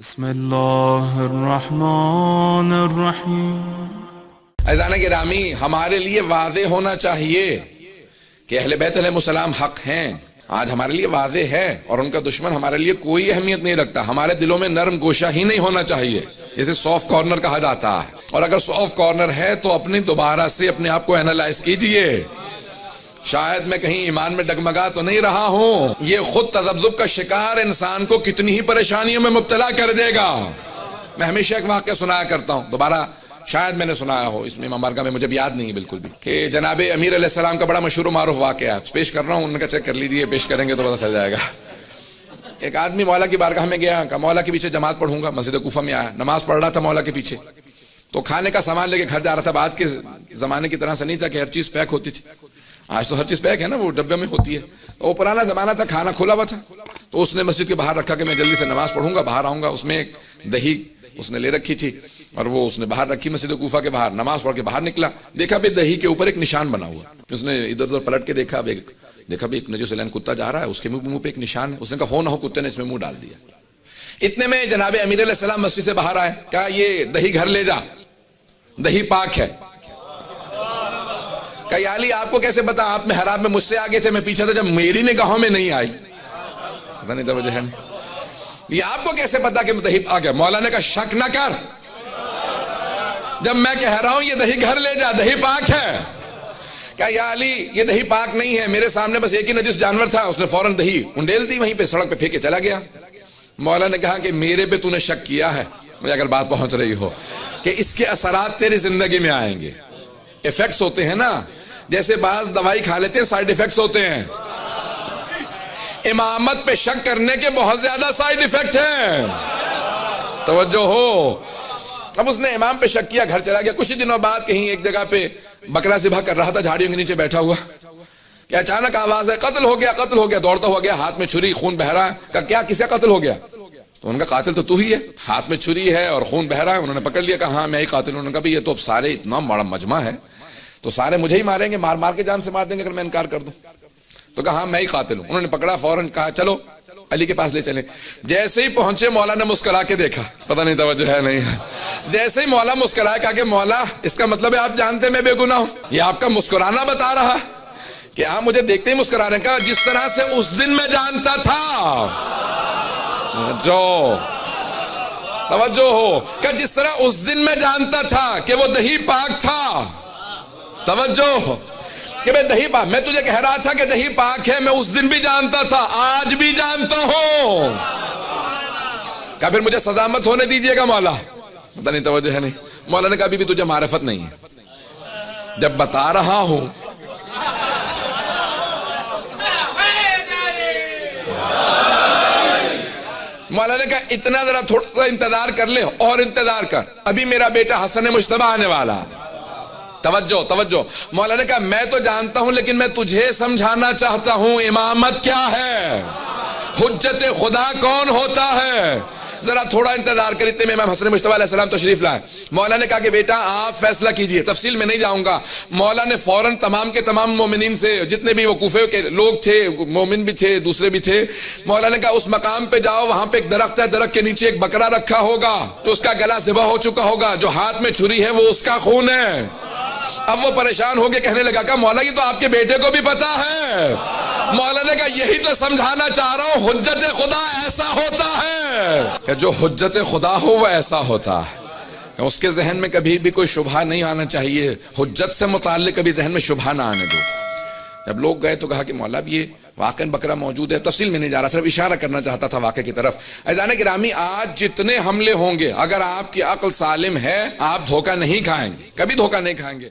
بسم اللہ الرحمن الرحیم۔ عزیزان گرامی، ہمارے لیے واضح ہونا چاہیے کہ اہل بیت علیہ السلام حق ہیں، آج ہمارے لیے واضح ہے، اور ان کا دشمن ہمارے لیے کوئی اہمیت نہیں رکھتا۔ ہمارے دلوں میں نرم گوشہ ہی نہیں ہونا چاہیے، اسے سافٹ کارنر کہا جاتا ہے، اور اگر سافٹ کارنر ہے تو اپنی دوبارہ سے اپنے آپ کو اینالائز کیجئے، شاید میں کہیں ایمان میں ڈگمگا تو نہیں رہا ہوں۔ یہ خود تذبذب کا شکار انسان کو کتنی ہی پریشانیوں میں مبتلا کر دے گا۔ میں ہمیشہ ایک واقعہ سنایا کرتا ہوں، دوبارہ شاید میں نے سنایا ہو، اس میں مبارکہ میں مجھے یاد نہیں ہے بالکل بھی، کہ جناب امیر علیہ السلام کا بڑا مشہور و معروف واقعہ ہے، پیش کر رہا ہوں، ان کا چیک کر لیجئے، پیش کریں گے تو پتہ چل جائے گا۔ ایک آدمی مولا کی بارگاہ میں گیا، کہا مولا کے پیچھے جماعت پڑھوں گا، مسجد کوفہ میں آیا، نماز پڑھ رہا تھا مولا کے پیچھے، تو کھانے کا سامان لے کے گھر جا رہا تھا۔ آج کے زمانے کی طرح سے نہیں تھا کہ ہر چیز پیک ہوتی تھی، آج تو ہر چیز پیک ہے نا، وہ ڈبے میں ہوتی ہے، تو وہ پرانا زمانہ تھا، کھانا کھلا ہوا تھا، تو اس نے مسجد کے باہر رکھا کہ میں جلدی سے نماز پڑھوں گا، باہر آؤں گا۔ اس میں ایک دہی اس نے لے رکھی تھی، اور وہ اس نے باہر رکھی مسجد کوفہ کے باہر، نماز پڑھ کے باہر نکلا، دیکھا بھی دہی کے اوپر ایک نشان بنا ہوا، اس نے ادھر ادھر پلٹ کے دیکھا بھی ایک نجس العین کتا جا رہا ہے، اس کے منہ پہ ایک نشان ہے، اس نے کہا ہو نہ ہو کتے نے اس میں منہ ڈال دیا۔ اتنے میں جناب امیر علیہ السلام مسجد سے باہر آئے، کہا یہ دہی گھر لے جا، دہی پاک ہے۔ کہا یا علی آپ کو کیسے پتا؟ آپ محراب میں مجھ سے آگے تھے، میں پیچھے تھا، جب میری نگاہوں میں نہیں آئی، پتہ نہیں توجہ ہے نہیں، یہ آپ کو کیسے پتا کہ دہی پاک ہے؟ مولا نے کہا شک نہ کر، جب میں کہہ رہا ہوں یہ دہی گھر لے جا، دہی پاک ہے۔ کہا یا علی یہ دہی پاک نہیں ہے، میرے سامنے بس ایک ہی نجس جانور تھا، اس نے فوراً دہی انڈیل دی، وہیں پہ سڑک پہ پھینک کے چلا گیا۔ مولا نے کہا کہ میرے پہ تو نے شک کیا ہے، مجھے اگر بات پہنچ رہی ہو، کہ اس کے اثرات تیری زندگی میں آئیں گے، ایفیکٹس ہوتے ہیں نا، جیسے بعض دوائی کھا لیتے ہیں سائیڈ ایفیکٹس ہوتے ہیں، امامت پہ شک کرنے کے بہت زیادہ سائیڈ ایفیکٹ ہیں، توجہ ہو۔ اب اس نے امام پہ شک کیا، گھر چلا گیا۔ کچھ دنوں بعد کہیں ایک جگہ پہ بکرا ذبح کر رہا تھا، جھاڑیوں کے نیچے بیٹھا ہوا، کہ اچانک آواز ہے قتل ہو گیا، قتل ہو گیا، دوڑتا ہوا گیا، ہاتھ میں چھری، خون بہ رہا ہے۔ کہا کیا کسے قتل ہو گیا؟ تو ان کا قاتل تو ہی ہے، ہاتھ میں چھری ہے اور خون بہ رہا ہے۔ انہوں نے پکڑ لیا، کہا ہاں میں ہی قاتل ہوں۔ انہوں نے کہا یہ تو اب سارے اتنا بڑا مجمع ہے تو سارے مجھے ہی ماریں گے، مار مار کے جان سے مار دیں گے اگر میں انکار کر دوں۔ تو کہا ہاں میں ہی قاتل ہوں۔ انہوں نے پکڑا، فوراً کہا چلو علی کے پاس لے چلیں۔ جیسے ہی پہنچے مولا نے مسکرا کے دیکھا، پتہ نہیں توجہ ہے نہیں ہے، جیسے ہی مولا مسکرایا، کہا کہ مولا اس کا مطلب ہے آپ جانتے میں بے گناہ ہوں؟ یہ آپ کا مسکرانا بتا رہا کہ آپ مجھے دیکھتے ہی مسکرا رہے ہیں۔ کہا جس طرح سے اس دن میں جانتا تھا، جو توجہ ہو، کہ جس طرح اس دن میں جانتا تھا کہ وہ دہی پاک تھا، توجہ کہ میں دہی پاک، میں تجھے کہہ رہا تھا کہ دہی پاک ہے، میں اس دن بھی جانتا تھا، آج بھی جانتا ہوں۔ کہا پھر مجھے سزا مت ہونے دیجئے گا مولا، پتہ نہیں توجہ ہے نہیں۔ مولا نے کہا ابھی بھی تجھے معرفت نہیں ہے، جب بتا رہا ہوں مولا نے کہا اتنا ذرا تھوڑا سا انتظار کر لے، اور انتظار کر، ابھی میرا بیٹا حسن مجتبی آنے والا۔ توجہ توجہ، مولا نے کہا میں تو جانتا ہوں لیکن میں تجھے سمجھانا چاہتا ہوں امامت کیا ہے، حجت خدا کون ہوتا ہے، ذرا تھوڑا انتظار کر۔ اتنے میں امام حسن مجتبی علیہ السلام تشریف لائے۔ مولا نے کہا کہ بیٹا آپ فیصلہ کیجئے، تفصیل میں نہیں جاؤں گا۔ مولا نے فوراً تمام کے تمام مومنین سے، جتنے بھی وہ کوفے کے لوگ تھے، مومن بھی تھے دوسرے بھی تھے، مولا نے کہا اس مقام پہ جاؤ، وہاں پہ ایک درخت ہے، درخت کے نیچے ایک بکرا رکھا ہوگا، تو اس کا گلا ذبح ہو چکا ہوگا، جو ہاتھ میں چھری ہے وہ اس کا خون ہے۔ اب وہ پریشان ہو کے کہنے لگا کہ مولا یہ تو آپ کے بیٹے کو بھی پتا ہے۔ مولا نے کہا یہی تو سمجھانا چاہ رہا ہوں، حجت خدا ایسا ہوتا ہے کہ جو حجت خدا ہو وہ ایسا ہوتا ہے، اس کے ذہن میں کبھی بھی کوئی شبہ نہیں آنا چاہیے، حجت سے متعلق کبھی ذہن میں شبہ نہ آنے دو۔ جب لوگ گئے تو کہا کہ مولا یہ واقعاً بکرا موجود ہے، تفصیل میں نہیں جا رہا، صرف اشارہ کرنا چاہتا تھا واقعے کی طرف۔ عزیزان گرامی، آج جتنے حملے ہوں گے، اگر آپ کی عقل سالم ہے آپ دھوکہ نہیں کھائیں گے، کبھی دھوکہ نہیں کھائیں گے۔